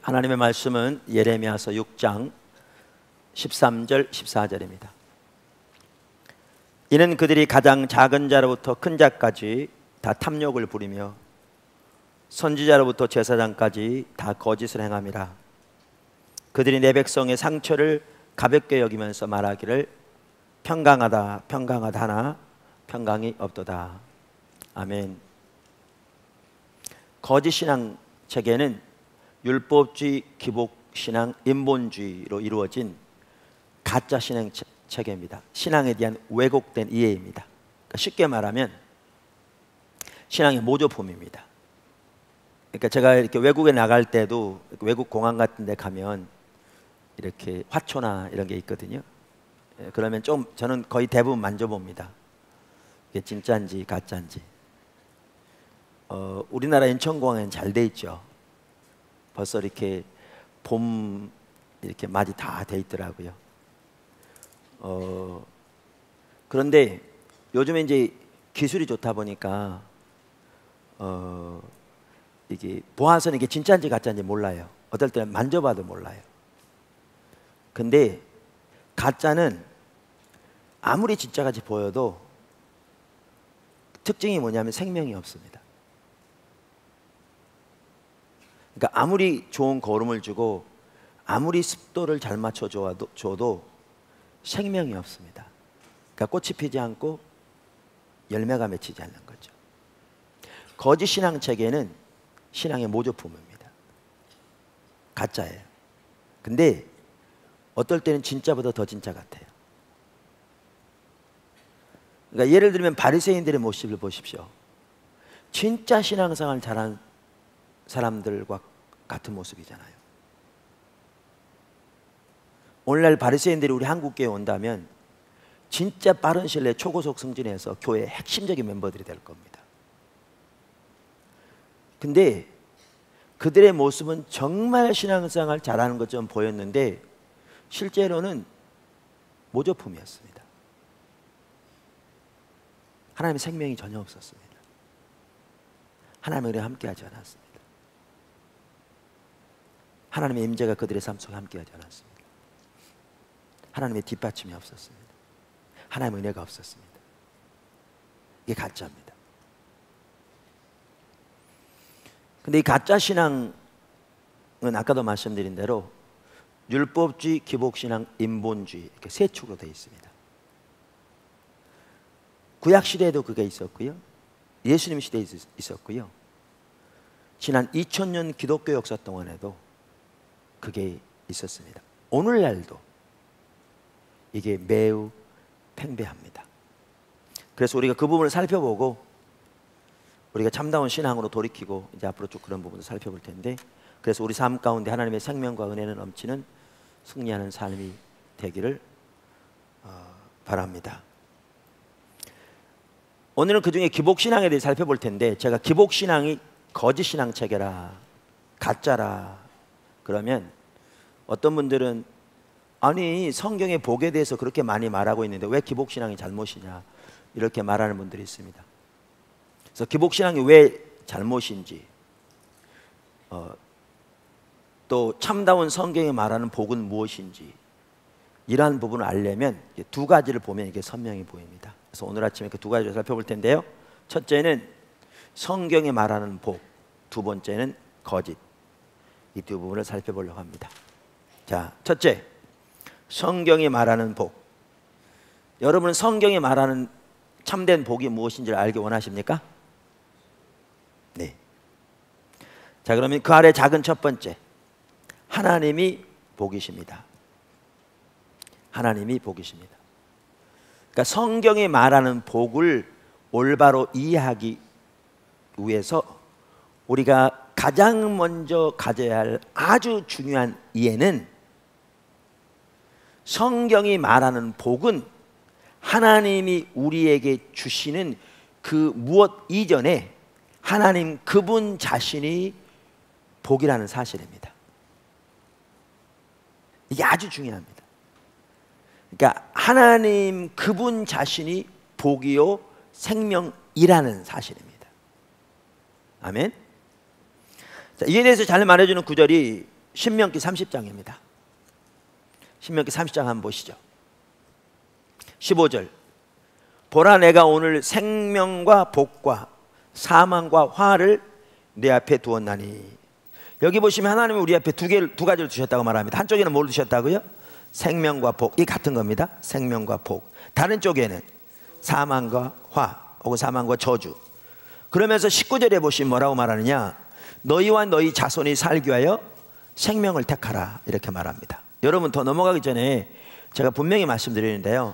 하나님의 말씀은 예레미야서 6장 13절 14절입니다. 이는 그들이 가장 작은 자로부터 큰 자까지 다 탐욕을 부리며 선지자로부터 제사장까지 다 거짓을 행함이라. 그들이 내 백성의 상처를 가볍게 여기면서 말하기를 평강하다 평강하다 하나 평강이 없도다. 아멘. 거짓신앙 체계는 율법주의, 기복신앙, 인본주의로 이루어진 가짜신앙 체계입니다. 신앙에 대한 왜곡된 이해입니다. 그러니까 쉽게 말하면 신앙의 모조품입니다. 그러니까 제가 이렇게 외국에 나갈 때도 외국 공항 같은 데 가면 이렇게 화초나 이런 게 있거든요. 그러면 좀 저는 거의 대부분 만져봅니다. 이게 진짜인지 가짜인지. 우리나라 인천공항에는 잘 돼 있죠. 벌써 이렇게 봄 이렇게 맞이 다 돼 있더라고요. 그런데 요즘에 이제 기술이 좋다 보니까 이게 보아서는 이게 진짜인지 가짜인지 몰라요. 어떨 때는 만져봐도 몰라요. 근데 가짜는 아무리 진짜같이 보여도 특징이 뭐냐면 생명이 없습니다. 그러니까 아무리 좋은 거름을 주고 아무리 습도를 잘 맞춰줘도 생명이 없습니다. 그러니까 꽃이 피지 않고 열매가 맺히지 않는 거죠. 거짓 신앙 체계는 신앙의 모조품입니다. 가짜예요. 근데 어떨 때는 진짜보다 더 진짜 같아요. 그러니까 예를 들면 바리새인들의 모습을 보십시오. 진짜 신앙생활 잘한 사람들과 같은 모습이잖아요. 오늘날 바리새인들이 우리 한국교회에 온다면 진짜 빠른 시일 내에 초고속 승진해서 교회의 핵심적인 멤버들이 될 겁니다. 근데 그들의 모습은 정말 신앙생활 잘하는 것처럼 보였는데 실제로는 모조품이었습니다. 하나님의 생명이 전혀 없었습니다. 하나님의 은혜가 함께하지 않았습니다. 하나님의 임재가 그들의 삶 속에 함께하지 않았습니다. 하나님의 뒷받침이 없었습니다. 하나님의 은혜가 없었습니다. 이게 가짜입니다. 근데 이 가짜 신앙은 아까도 말씀드린 대로 율법주의, 기복신앙, 인본주의 이렇게 세 축으로 되어 있습니다. 구약 시대에도 그게 있었고요. 예수님 시대에 있었고요. 지난 2000년 기독교 역사 동안에도 그게 있었습니다. 오늘날도 이게 매우 팽배합니다. 그래서 우리가 그 부분을 살펴보고 우리가 참다운 신앙으로 돌이키고 이제 앞으로 쭉 그런 부분을 살펴볼 텐데, 그래서 우리 삶 가운데 하나님의 생명과 은혜는 넘치는 승리하는 삶이 되기를 바랍니다. 오늘은 그 중에 기복신앙에 대해 살펴볼 텐데, 제가 기복신앙이 거짓신앙 체계라, 가짜라 그러면 어떤 분들은 아니 성경의 복에 대해서 그렇게 많이 말하고 있는데 왜 기복신앙이 잘못이냐 이렇게 말하는 분들이 있습니다. 그래서 기복신앙이 왜 잘못인지, 또 참다운 성경이 말하는 복은 무엇인지, 이러한 부분을 알려면 두 가지를 보면 이게 선명히 보입니다. 그래서 오늘 아침에 그 두 가지를 살펴볼 텐데요. 첫째는 성경이 말하는 복, 두 번째는 거짓. 이 두 부분을 살펴보려고 합니다. 자, 첫째, 성경이 말하는 복. 여러분은 성경이 말하는 참된 복이 무엇인지를 알기 원하십니까? 네. 자, 그러면 그 아래 작은 첫 번째, 하나님이 복이십니다. 하나님이 복이십니다. 그러니까 성경이 말하는 복을 올바로 이해하기 위해서 우리가 가장 먼저 가져야 할 아주 중요한 이해는, 성경이 말하는 복은 하나님이 우리에게 주시는 그 무엇 이전에 하나님 그분 자신이 복이라는 사실입니다. 이게 아주 중요합니다. 그러니까 하나님 그분 자신이 복이요 생명이라는 사실입니다. 아멘. 자, 이에 대해서 잘 말해주는 구절이 신명기 30장입니다. 신명기 30장 한번 보시죠. 15절. 보라, 내가 오늘 생명과 복과 사망과 화를 내 앞에 두었나니. 여기 보시면 하나님은 우리 앞에 두 가지를 두셨다고 말합니다. 한쪽에는 뭘 두셨다고요? 생명과 복. 이 같은 겁니다. 생명과 복. 다른 쪽에는 사망과 화 혹은 사망과 저주. 그러면서 19절에 보시면 뭐라고 말하느냐? 너희와 너희 자손이 살기 위하여 생명을 택하라, 이렇게 말합니다. 여러분, 더 넘어가기 전에 제가 분명히 말씀드리는데요,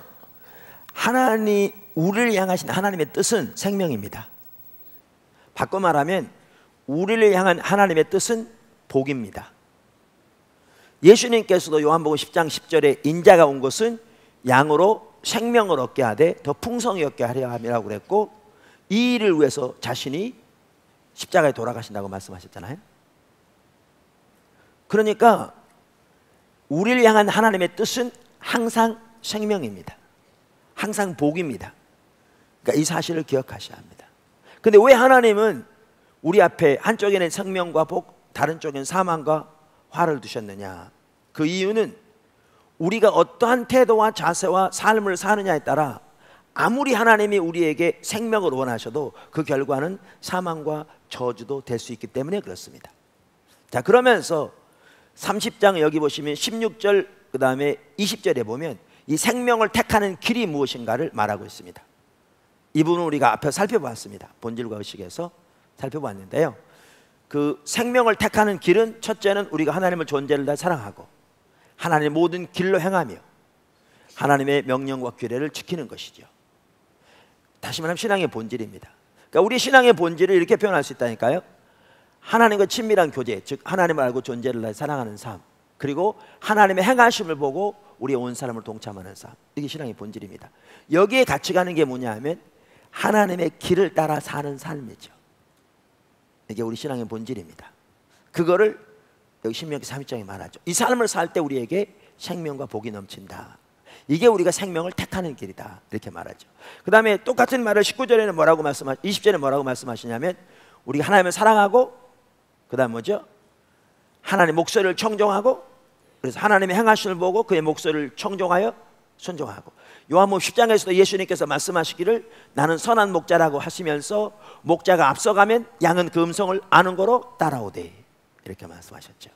하나님, 우리를 향하신 하나님의 뜻은 생명입니다. 바꿔 말하면 우리를 향한 하나님의 뜻은 복입니다. 예수님께서도 요한복음 10장 10절에 인자가 온 것은 양으로 생명을 얻게 하되 더 풍성히 얻게 하려 함이라고 그랬고, 이 일을 위해서 자신이 십자가에 돌아가신다고 말씀하셨잖아요. 그러니까 우리를 향한 하나님의 뜻은 항상 생명입니다. 항상 복입니다. 그러니까 이 사실을 기억하셔야 합니다. 근데 왜 하나님은 우리 앞에 한쪽에는 생명과 복, 다른 쪽에는 사망과 화를 두셨느냐? 그 이유는 우리가 어떠한 태도와 자세와 삶을 사느냐에 따라 아무리 하나님이 우리에게 생명을 원하셔도 그 결과는 사망과 저주도 될 수 있기 때문에 그렇습니다. 자, 그러면서 30장 여기 보시면 16절 그 다음에 20절에 보면 이 생명을 택하는 길이 무엇인가를 말하고 있습니다. 이 부분은 우리가 앞에 살펴봤습니다. 본질과 의식에서 살펴봤는데요, 그 생명을 택하는 길은 첫째는 우리가 하나님을 존재를 다 사랑하고 하나님의 모든 길로 행하며 하나님의 명령과 규례를 지키는 것이죠. 다시 말하면 신앙의 본질입니다. 그러니까 우리 신앙의 본질을 이렇게 표현할 수 있다니까요. 하나님과 친밀한 교제, 즉 하나님을 알고 존재를 다 사랑하는 삶, 그리고 하나님의 행하심을 보고 우리의 온 사람을 동참하는 삶, 이게 신앙의 본질입니다. 여기에 같이 가는 게 뭐냐 하면 하나님의 길을 따라 사는 삶이죠. 이게 우리 신앙의 본질입니다. 그거를 여기 신명기 30장에 말하죠. 이 삶을 살 때 우리에게 생명과 복이 넘친다. 이게 우리가 생명을 택하는 길이다, 이렇게 말하죠. 그 다음에 똑같은 말을 19절에는 뭐라고 20절에 뭐라고 말씀하시냐면 우리가 하나님을 사랑하고 그 다음 뭐죠? 하나님의 목소리를 청종하고, 그래서 하나님의 행하심을 보고 그의 목소리를 청종하여 순종하고, 요한복음 10장에서도 예수님께서 말씀하시기를 나는 선한 목자라고 하시면서 목자가 앞서가면 양은 그 음성을 아는 거로 따라오되, 이렇게 말씀하셨죠.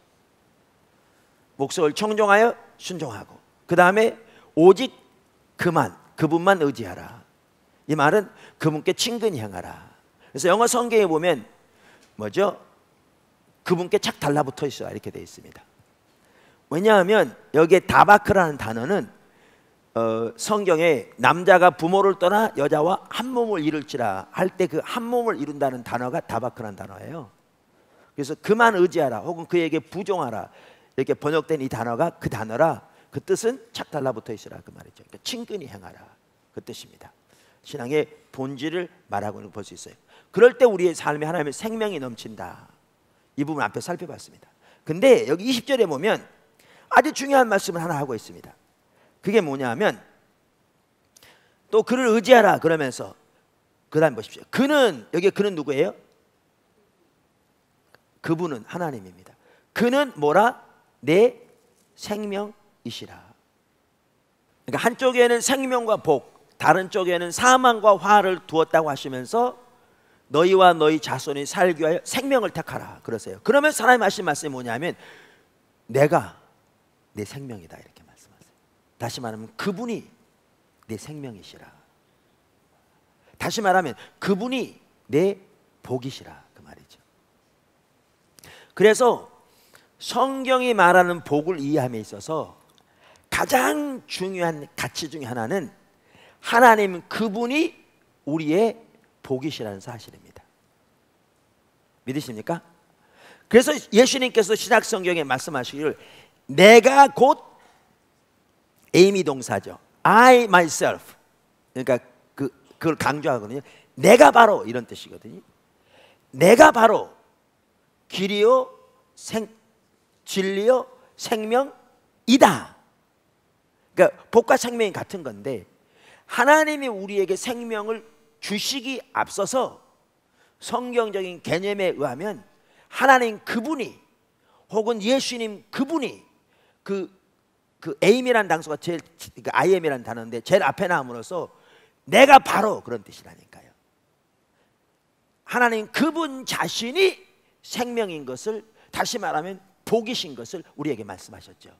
목소리를 청종하여 순종하고, 그 다음에 오직 그분만 의지하라. 이 말은 그분께 친근히 향하라. 그래서 영어 성경에 보면 뭐죠? 그분께 착 달라붙어 있어야 이렇게 되어 있습니다. 왜냐하면 여기에 다바크라는 단어는 성경에 남자가 부모를 떠나 여자와 한 몸을 이룰지라 할 때 그 한 몸을 이룬다는 단어가 다바크라는 단어예요. 그래서 그만 의지하라 혹은 그에게 부종하라 이렇게 번역된 이 단어가 그 단어라. 그 뜻은 착 달라붙어 있으라 그 말이죠. 그러니까 친근히 행하라 그 뜻입니다. 신앙의 본질을 말하고 있는 걸 볼 수 있어요. 그럴 때 우리의 삶에 하나님의 생명이 넘친다. 이 부분 앞에 살펴봤습니다. 근데 여기 20절에 보면 아주 중요한 말씀을 하나 하고 있습니다. 그게 뭐냐면 또 그를 의지하라 그러면서 그 다음 보십시오. 그는, 여기 그는 누구예요? 그분은 하나님입니다. 그는 뭐라? 내 생명이시라. 그러니까 한쪽에는 생명과 복, 다른 쪽에는 사망과 화를 두었다고 하시면서 너희와 너희 자손이 살기 위하여 생명을 택하라 그러세요. 그러면 하나님 하신 말씀이 뭐냐면 내가 내 생명이다 이렇게 말씀하세요. 다시 말하면 그분이 내 생명이시라. 다시 말하면 그분이 내 복이시라 그 말이죠. 그래서 성경이 말하는 복을 이해함에 있어서 가장 중요한 가치 중에 하나는 하나님 그분이 우리의 복이시라는 사실입니다. 믿으십니까? 그래서 예수님께서 신약 성경에 말씀하시기를 내가 곧 에이미 동사죠. I myself. 그러니까 그걸 강조하거든요. 내가 바로 이런 뜻이거든요. 내가 바로 길이요 진리요 생명이다. 그러니까 복과 생명이 같은 건데 하나님이 우리에게 생명을 주시기 앞서서 성경적인 개념에 의하면 하나님 그분이 혹은 예수님 그분이 그 aim이라는 단서가 제일 I am이라는 단어인데 제일 앞에 나옴으로써 내가 바로 그런 뜻이라니까요. 하나님 그분 자신이 생명인 것을, 다시 말하면 복이신 것을 우리에게 말씀하셨죠.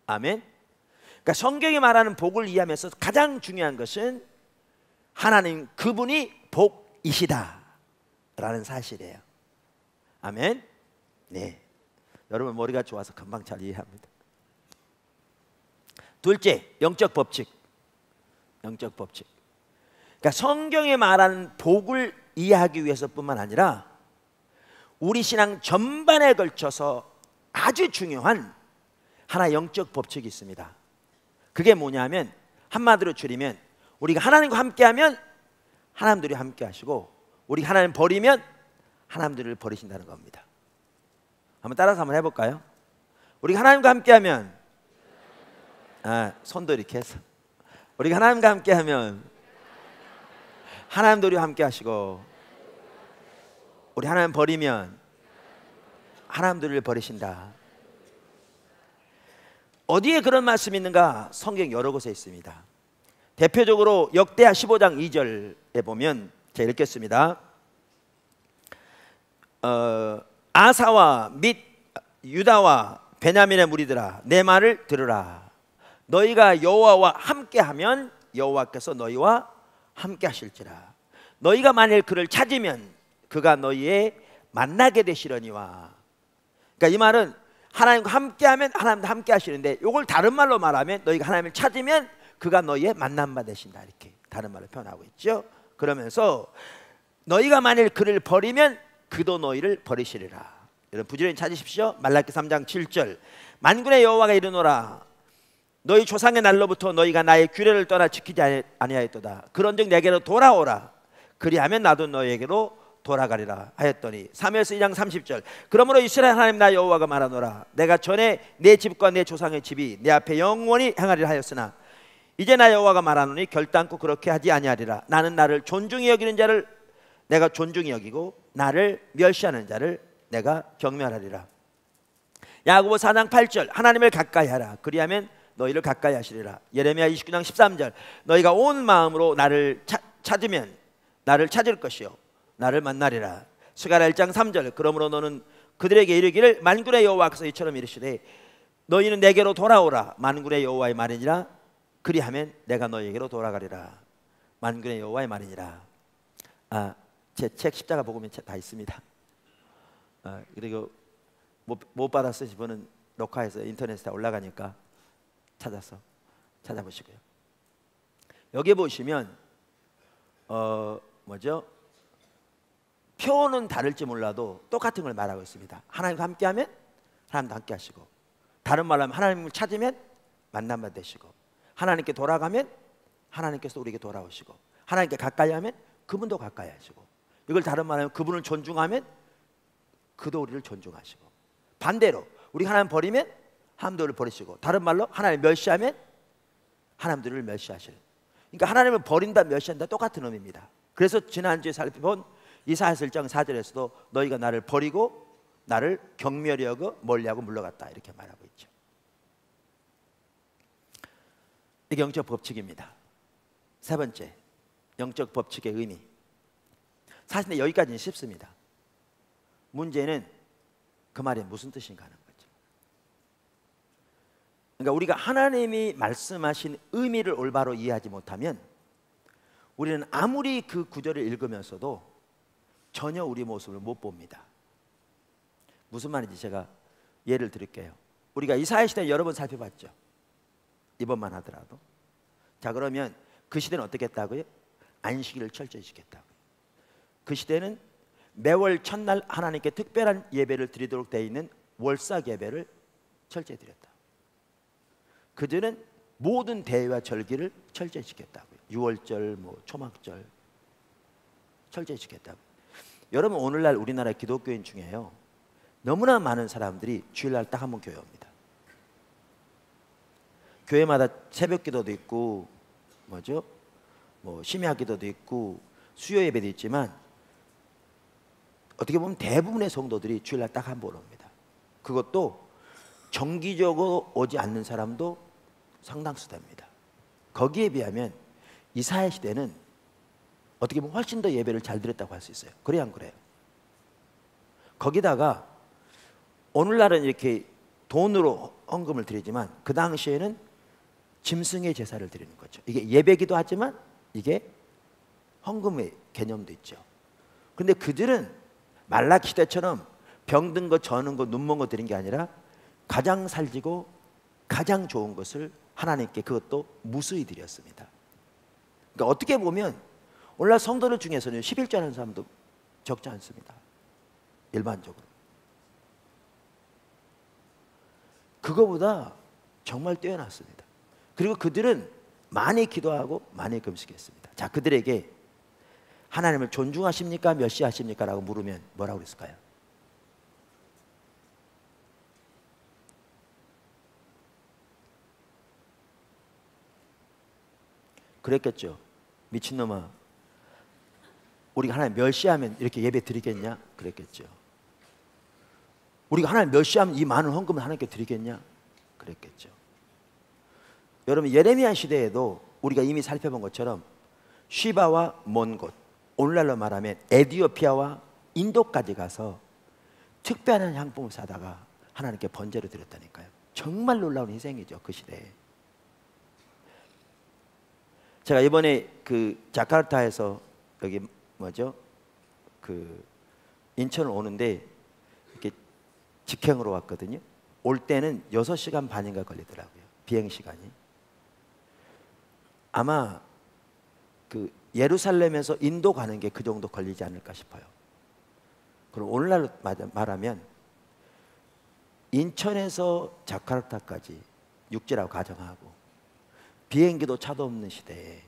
아멘. 그러니까 성경이 말하는 복을 이해하면서 가장 중요한 것은 하나님 그분이 복이시다 라는 사실이에요. 아멘. 네, 여러분 머리가 좋아서 금방 잘 이해합니다. 둘째, 영적 법칙. 영적 법칙. 그러니까 성경에 말하는 복을 이해하기 위해서뿐만 아니라 우리 신앙 전반에 걸쳐서 아주 중요한 하나의 영적 법칙이 있습니다. 그게 뭐냐면, 한마디로 줄이면 우리가 하나님과 함께하면 하나님들이 함께하시고, 우리가 하나님 버리면 하나님들을 버리신다는 겁니다. 한번 따라서 한번 해볼까요? 우리가 하나님과 함께하면, 손도 이렇게 해서, 우리가 하나님과 함께하면 하나님도 우리와 함께하시고, 우리 하나님 버리면 하나님들을 버리신다. 어디에 그런 말씀이 있는가? 성경 여러 곳에 있습니다. 대표적으로 역대하 15장 2절에 보면, 제가 읽겠습니다. 아사와 및 유다와 베냐민의 무리들아, 내 말을 들으라. 너희가 여호와와 함께하면 여호와께서 너희와 함께하실지라. 너희가 만일 그를 찾으면 그가 너희의 만나게 되시려니와. 그러니까 이 말은 하나님과 함께하면 하나님도 함께하시는데, 이걸 다른 말로 말하면 너희가 하나님을 찾으면 그가 너희의 만남바 되신다, 이렇게 다른 말로 표현하고 있죠. 그러면서 너희가 만일 그를 버리면 그도 너희를 버리시리라. 여러분 부지런히 찾으십시오. 말라기 3장 7절. 만군의 여호와가 이르노라. 너희 조상의 날로부터 너희가 나의 규례를 떠나 지키지 아니하였도다. 그런즉 내게로 돌아오라. 그리하면 나도 너희에게로 돌아가리라 하였더니, 사무엘서 2장 30절. 그러므로 이스라엘 하나님 나 여호와가 말하노라. 내가 전에 내 집과 내 조상의 집이 내 앞에 영원히 행하리라 하였으나 이제 나 여호와가 말하노니 결단코 그렇게 하지 아니하리라. 나는 나를 존중히 여기는 자를 내가 존중히 여기고 나를 멸시하는 자를 내가 경멸하리라. 야고보 4장 8절. 하나님을 가까이 하라. 그리하면 너희를 가까이 하시리라. 예레미야 29장 13절. 너희가 온 마음으로 나를 찾으면 나를 찾을 것이요 나를 만나리라. 스가랴 1장 3절. 그러므로 너는 그들에게 이르기를 만군의 여호와께서 이처럼 이르시되 너희는 내게로 돌아오라. 만군의 여호와의 말이니라. 그리하면 내가 너희에게로 돌아가리라. 만군의 여호와의 말이니라. 제 책 십자가 복음에 다 있습니다. 그리고 못 받았으신 분은 녹화해서 인터넷에 다 올라가니까 찾아서 찾아보시고요. 여기 보시면 표는 다를지 몰라도 똑같은 걸 말하고 있습니다. 하나님과 함께하면 하나님도 함께하시고, 다른 말로 하면 하나님을 찾으면 만남만 되시고, 하나님께 돌아가면 하나님께서 우리에게 돌아오시고, 하나님께 가까이 하면 그분도 가까이 하시고, 이걸 다른 말로 하면 그분을 존중하면 그도 우리를 존중하시고, 반대로 우리 하나님 버리면 하나님도 우리를 버리시고, 다른 말로 하나님 멸시하면 하나님도 우리를 멸시하시는, 그러니까 하나님을 버린다 멸시한다 똑같은 의미입니다. 그래서 지난주에 살펴본 이사야서 1장 4절에서도 너희가 나를 버리고 나를 경멸히 여겨 멀리하고 물러갔다, 이렇게 말하고 있죠. 이게 영적 법칙입니다. 세 번째, 영적 법칙의 의미. 사실 여기까지는 쉽습니다. 문제는 그 말이 무슨 뜻인가 하는 거죠. 그러니까 우리가 하나님이 말씀하신 의미를 올바로 이해하지 못하면 우리는 아무리 그 구절을 읽으면서도 전혀 우리 모습을 못 봅니다. 무슨 말인지 제가 예를 드릴게요. 우리가 이사야 시대 여러 번 살펴봤죠. 이번만 하더라도. 자, 그러면 그 시대는 어떻게 했다고요? 안식일을 철저히 지켰다고요. 그 시대는 매월 첫날 하나님께 특별한 예배를 드리도록 되어 있는 월삭 예배를 철저히 드렸다. 그들은 모든 대회와 절기를 철저히 지켰다고요. 유월절, 초막절 철저히 지켰다고요. 여러분, 오늘날 우리나라 기독교인 중에요, 너무나 많은 사람들이 주일날 딱 한 번 교회 옵니다. 교회마다 새벽 기도도 있고 심야 기도도 있고 수요 예배도 있지만 어떻게 보면 대부분의 성도들이 주일날 딱 한 번 옵니다. 그것도 정기적으로 오지 않는 사람도 상당수 됩니다. 거기에 비하면 이사야 시대는 어떻게 보면 훨씬 더 예배를 잘 드렸다고 할 수 있어요. 그래야 안 그래요? 거기다가 오늘날은 이렇게 돈으로 헌금을 드리지만 그 당시에는 짐승의 제사를 드리는 거죠. 이게 예배기도 하지만 이게 헌금의 개념도 있죠. 그런데 그들은 말라기 시대처럼 병든 거, 저는 거, 눈먼 거 드린 게 아니라 가장 살지고 가장 좋은 것을 하나님께 그것도 무수히 드렸습니다. 그러니까 어떻게 보면 오늘날 성도들 중에서는 11조 하는 사람도 적지 않습니다. 일반적으로. 그거보다 정말 뛰어났습니다. 그리고 그들은 많이 기도하고 많이 금식했습니다. 자, 그들에게 하나님을 존중하십니까? 멸시하십니까? 라고 물으면 뭐라고 그랬을까요? 그랬겠죠. 미친놈아, 우리가 하나님 멸시하면 이렇게 예배 드리겠냐? 그랬겠죠. 우리가 하나님 멸시하면 이 많은 헌금을 하나님께 드리겠냐? 그랬겠죠. 여러분, 예레미야 시대에도 우리가 이미 살펴본 것처럼 쉬바와 먼 곳, 오늘날로 말하면 에티오피아와 인도까지 가서 특별한 향품을 사다가 하나님께 번제를 드렸다니까요. 정말 놀라운 희생이죠, 그 시대에. 제가 이번에 그 자카르타에서 여기 뭐죠? 그 인천을 오는데 이렇게 직행으로 왔거든요. 올 때는 6시간 반인가 걸리더라고요. 비행 시간이. 아마 그 예루살렘에서 인도 가는 게 그 정도 걸리지 않을까 싶어요. 그럼 오늘날로 말하면 인천에서 자카르타까지 육지라고 가정하고 비행기도 차도 없는 시대에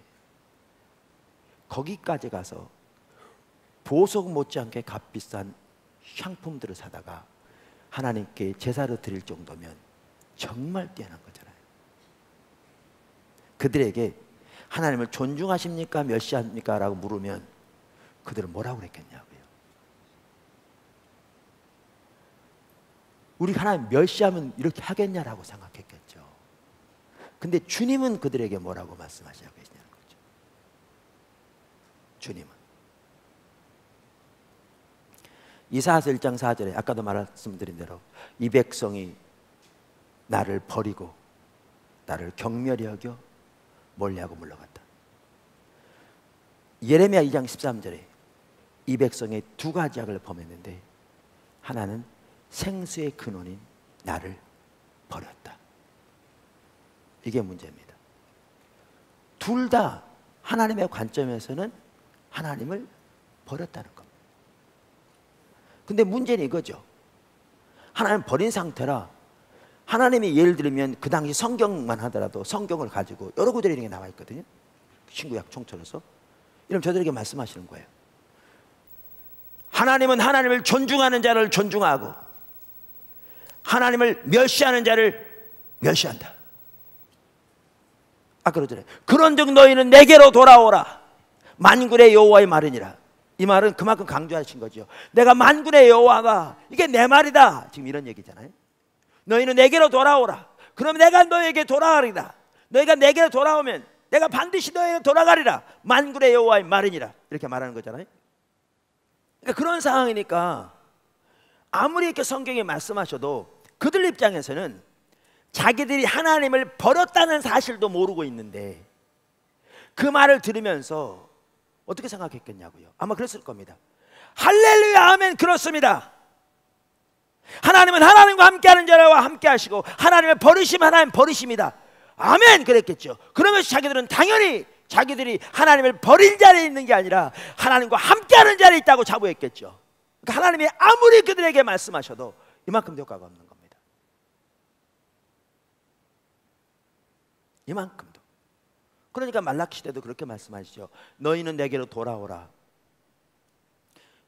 거기까지 가서 보석 못지않게 값비싼 향품들을 사다가 하나님께 제사를 드릴 정도면 정말 뛰어난 거잖아요. 그들에게 하나님을 존중하십니까? 멸시합니까? 라고 물으면 그들은 뭐라고 그랬겠냐고요. 우리 하나님 멸시하면 이렇게 하겠냐라고 생각했겠죠. 근데 주님은 그들에게 뭐라고 말씀하시냐고 계시냐는 거죠. 주님은 이사야서 1장 4절에 아까도 말씀드린 대로 이 백성이 나를 버리고 나를 경멸히 여겨 멀리하고 물러갔다. 예레미야 2장 13절에 이 백성의 두 가지 악을 범했는데 하나는 생수의 근원인 나를 버렸다. 이게 문제입니다. 둘 다 하나님의 관점에서는 하나님을 버렸다는 겁니다. 근데 문제는 이거죠. 하나님 버린 상태라 하나님이 예를 들면 그 당시 성경만 하더라도 성경을 가지고 여러 구절이 이런 게 나와 있거든요. 신구약 총처로서. 이러면 저들에게 말씀하시는 거예요. 하나님은 하나님을 존중하는 자를 존중하고 하나님을 멸시하는 자를 멸시한다. 그러잖아요. 그런즉 너희는 내게로 돌아오라. 만군의 여호와의 말이니라. 이 말은 그만큼 강조하신 거죠. 내가 만군의 여호와가 이게 내 말이다. 지금 이런 얘기잖아요. 너희는 내게로 돌아오라. 그럼 내가 너에게 돌아가리라. 너희가 내게로 돌아오면 내가 반드시 너에게 돌아가리라. 만군의 여호와의 말이니라. 이렇게 말하는 거잖아요. 그러니까 그런 상황이니까 아무리 이렇게 성경에 말씀하셔도 그들 입장에서는 자기들이 하나님을 버렸다는 사실도 모르고 있는데 그 말을 들으면서 어떻게 생각했겠냐고요. 아마 그랬을 겁니다. 할렐루야 아멘. 그렇습니다. 하나님은 하나님과 함께하는 자와 함께하시고 하나님을 버리시면 하나님 버리십니다. 아멘. 그랬겠죠. 그러면서 자기들은 당연히 자기들이 하나님을 버린 자리에 있는 게 아니라 하나님과 함께하는 자리에 있다고 자부했겠죠. 그러니까 하나님이 아무리 그들에게 말씀하셔도 이만큼 효과가 없는 겁니다. 이만큼도. 그러니까 말라기 시대도 그렇게 말씀하시죠. 너희는 내게로 돌아오라.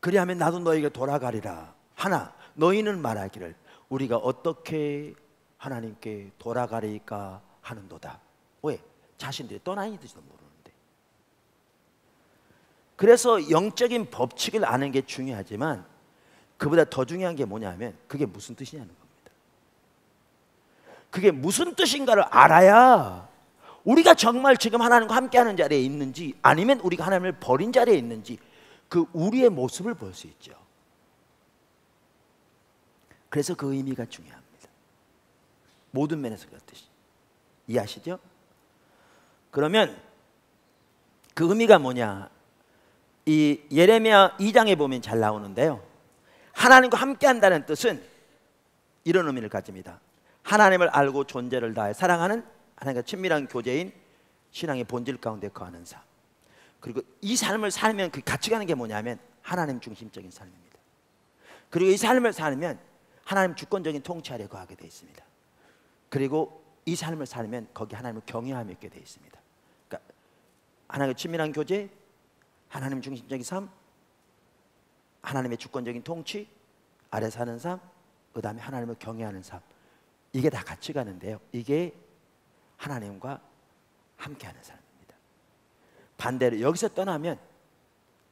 그리하면 나도 너희에게 돌아가리라. 하나 너희는 말하기를 우리가 어떻게 하나님께 돌아가리까 하는도다. 왜? 자신들이 떠나있는지도 모르는데. 그래서 영적인 법칙을 아는 게 중요하지만 그보다 더 중요한 게 뭐냐면 그게 무슨 뜻이냐는 겁니다. 그게 무슨 뜻인가를 알아야 우리가 정말 지금 하나님과 함께하는 자리에 있는지 아니면 우리가 하나님을 버린 자리에 있는지 그 우리의 모습을 볼 수 있죠. 그래서 그 의미가 중요합니다. 모든 면에서 그렇듯이. 이해하시죠? 그러면 그 의미가 뭐냐? 이 예레미야 2장에 보면 잘 나오는데요, 하나님과 함께한다는 뜻은 이런 의미를 가집니다. 하나님을 알고 존재를 다해 사랑하는 하나님과 친밀한 교제인 신앙의 본질 가운데 거하는 삶. 그리고 이 삶을 살면 그 같이 가는 게 뭐냐면 하나님 중심적인 삶입니다. 그리고 이 삶을 살면 하나님 주권적인 통치 아래 거하게 되어 있습니다. 그리고 이 삶을 살면 거기 하나님을 경외함이 있게 되어 있습니다. 그러니까 하나님과 친밀한 교제, 하나님 중심적인 삶, 하나님의 주권적인 통치 아래 사는 삶, 그 다음에 하나님을 경외하는 삶. 이게 다 같이 가는데요, 이게 하나님과 함께하는 삶입니다. 반대로 여기서 떠나면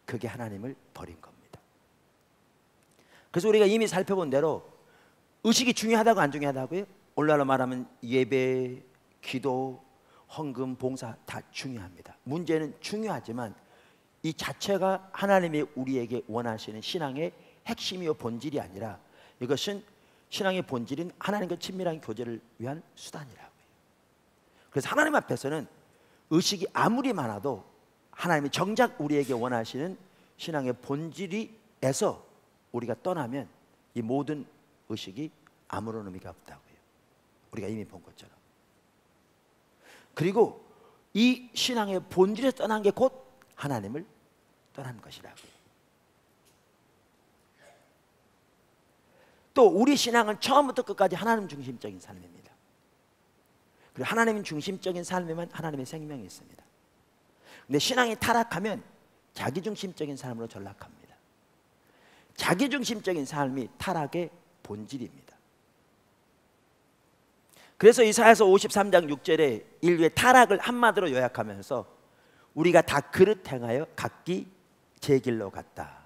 그게 하나님을 버린 겁니다. 그래서 우리가 이미 살펴본 대로 의식이 중요하다고 안 중요하다고요? 오늘날로 말하면 예배, 기도, 헌금, 봉사 다 중요합니다. 문제는 중요하지만 이 자체가 하나님이 우리에게 원하시는 신앙의 핵심이요 본질이 아니라, 이것은 신앙의 본질인 하나님과 친밀한 교제를 위한 수단이라고요. 그래서 하나님 앞에서는 의식이 아무리 많아도 하나님이 정작 우리에게 원하시는 신앙의 본질에서 우리가 떠나면 이 모든 의식이 아무런 의미가 없다고요. 우리가 이미 본 것처럼. 그리고 이 신앙의 본질에서 떠난 게 곧 하나님을 떠난 것이라고요. 또 우리 신앙은 처음부터 끝까지 하나님 중심적인 삶입니다. 그리고 하나님 중심적인 삶에만 하나님의 생명이 있습니다. 근데 신앙이 타락하면 자기중심적인 삶으로 전락합니다. 자기중심적인 삶이 타락의 본질입니다. 그래서 이사야서 53장 6절에 인류의 타락을 한마디로 요약하면서 우리가 다 그릇 행하여 각기 제 길로 갔다.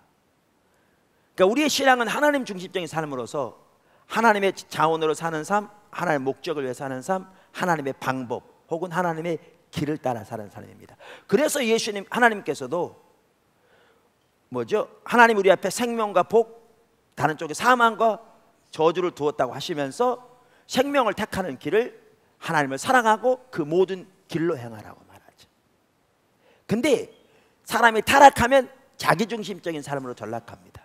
그러니까 우리의 신앙은 하나님 중심적인 삶으로서 하나님의 자원으로 사는 삶, 하나님의 목적을 위해 사는 삶, 하나님의 방법 혹은 하나님의 길을 따라 사는 삶입니다. 그래서 예수님, 하나님께서도 뭐죠? 하나님 우리 앞에 생명과 복, 다른 쪽에 사망과 저주를 두었다고 하시면서 생명을 택하는 길을, 하나님을 사랑하고 그 모든 길로 행하라고 말하죠. 근데 사람이 타락하면 자기중심적인 삶으로 전락합니다.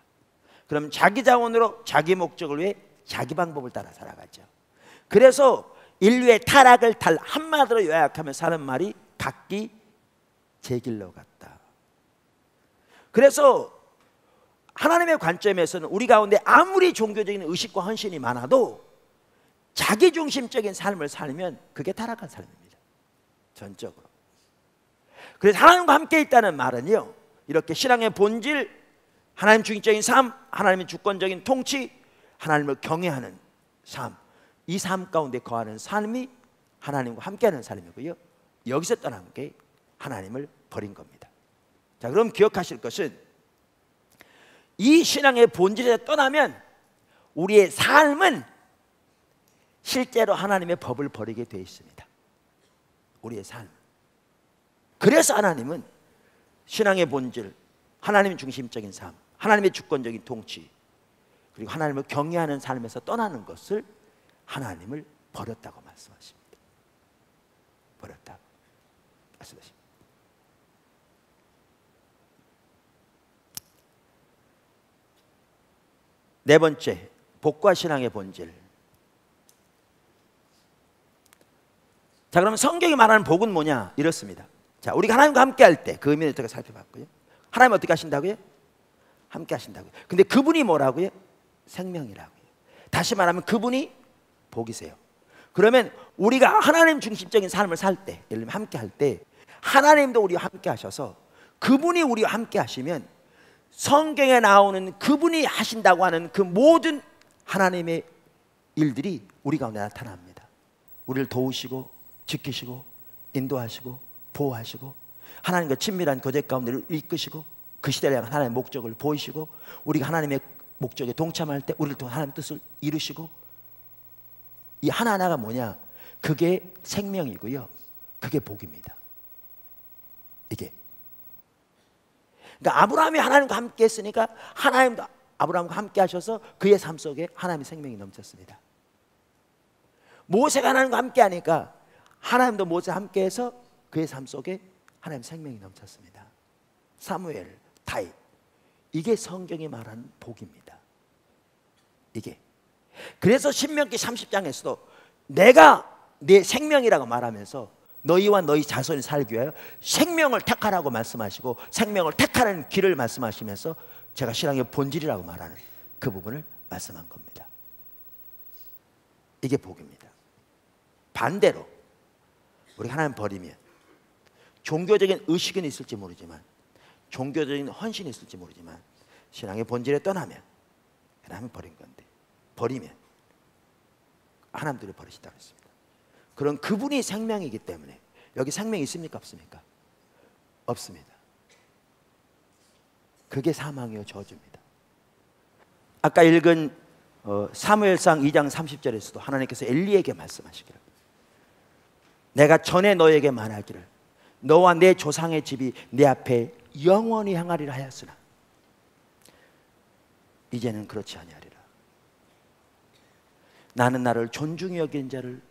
그럼 자기 자원으로 자기 목적을 위해 자기 방법을 따라 살아가죠. 그래서 인류의 타락을 달 한마디로 요약하면 사는 말이 각기 제 길로 갔다. 그래서 하나님의 관점에서는 우리 가운데 아무리 종교적인 의식과 헌신이 많아도 자기중심적인 삶을 살면 그게 타락한 삶입니다. 전적으로. 그래서 하나님과 함께 있다는 말은요, 이렇게 신앙의 본질, 하나님 중심적인 삶, 하나님의 주권적인 통치, 하나님을 경외하는 삶, 이 삶 가운데 거하는 삶이 하나님과 함께하는 삶이고요, 여기서 떠난 게 하나님을 버린 겁니다. 자, 그럼 기억하실 것은 이 신앙의 본질에서 떠나면 우리의 삶은 실제로 하나님의 법을 버리게 되어 있습니다. 우리의 삶. 그래서 하나님은 신앙의 본질, 하나님 중심적인 삶, 하나님의 주권적인 통치, 그리고 하나님을 경외하는 삶에서 떠나는 것을 하나님을 버렸다고 말씀하십니다. 버렸다고 말씀하십니다. 네 번째, 복과 신앙의 본질. 자, 그러면 성경이 말하는 복은 뭐냐? 이렇습니다. 자, 우리가 하나님과 함께 할 때 그 의미를 어떻게 살펴봤고요. 하나님 어떻게 하신다고요? 함께 하신다고요. 근데 그분이 뭐라고요? 생명이라고요. 다시 말하면 그분이 복이세요. 그러면 우리가 하나님 중심적인 삶을 살 때, 예를 들면 함께 할 때 하나님도 우리와 함께 하셔서 그분이 우리와 함께 하시면 성경에 나오는 그분이 하신다고 하는 그 모든 하나님의 일들이 우리 가운데 나타납니다. 우리를 도우시고 지키시고 인도하시고 보호하시고 하나님과 친밀한 교제 가운데 이끄시고 그 시대를 향한 하나님의 목적을 보이시고 우리가 하나님의 목적에 동참할 때 우리를 통해 하나님의 뜻을 이루시고 이 하나하나가 뭐냐? 그게 생명이고요, 그게 복입니다. 이게. 그러니까 아브라함이 하나님과 함께 했으니까 하나님도 아브라함과 함께 하셔서 그의 삶 속에 하나님의 생명이 넘쳤습니다. 모세가 하나님과 함께 하니까 하나님도 모세와 함께 해서 그의 삶 속에 하나님의 생명이 넘쳤습니다. 사무엘, 다윗, 이게 성경이 말하는 복입니다. 이게. 그래서 신명기 30장에서도 내가 내 생명이라고 말하면서 너희와 너희 자손이 살기 위하여 생명을 택하라고 말씀하시고 생명을 택하는 길을 말씀하시면서 제가 신앙의 본질이라고 말하는 그 부분을 말씀한 겁니다. 이게 복입니다. 반대로 우리 하나님 버리면 종교적인 의식은 있을지 모르지만, 종교적인 헌신이 있을지 모르지만 신앙의 본질에 떠나면 하나님은 버린 건데, 버리면 하나님들이 버리시다고 했습니다. 그런 그분이 생명이기 때문에 여기 생명이 있습니까? 없습니까? 없습니다. 그게 사망이요 저주입니다. 아까 읽은 사무엘상 2장 30절에서도 하나님께서 엘리에게 말씀하시기를, 내가 전에 너에게 말하기를 너와 내 조상의 집이 내 앞에 영원히 향하리라 하였으나 이제는 그렇지 아니하리라. 나는 나를 존중히 여기는 자를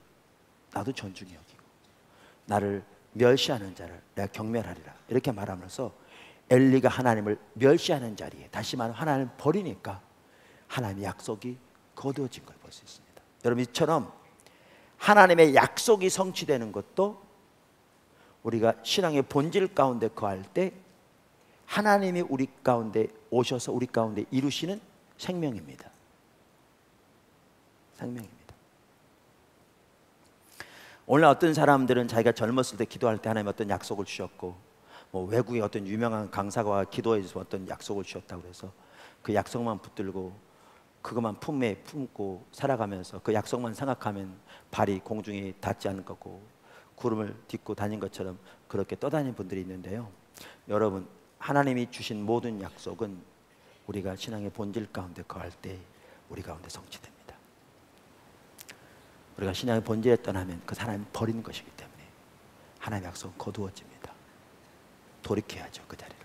나도 존중히 여기고 나를 멸시하는 자를 내가 경멸하리라. 이렇게 말하면서 엘리가 하나님을 멸시하는 자리에, 다시 말하면 하나님을 버리니까 하나님의 약속이 거두어진 걸 볼 수 있습니다. 여러분, 이처럼 하나님의 약속이 성취되는 것도 우리가 신앙의 본질 가운데 거할 때 하나님이 우리 가운데 오셔서 우리 가운데 이루시는 생명입니다. 생명입니다. 오늘 어떤 사람들은 자기가 젊었을 때 기도할 때 하나님 어떤 약속을 주셨고, 뭐 외국의 어떤 유명한 강사가 기도해서 어떤 약속을 주셨다고 해서 그 약속만 붙들고 그것만 품에 품고 살아가면서 그 약속만 생각하면 발이 공중에 닿지 않을 거고 구름을 딛고 다닌 것처럼 그렇게 떠다니는 분들이 있는데요, 여러분, 하나님이 주신 모든 약속은 우리가 신앙의 본질 가운데 거할 때 우리 가운데 성취됩니다. 우리가 신앙의 본질에 떠나면 그 사람이 버리는 것이기 때문에 하나님의 약속은 거두어집니다. 돌이켜야죠. 그 자리로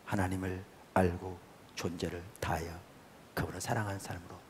하나님을 알고 존재를 다하여 그분을 사랑하는 삶으로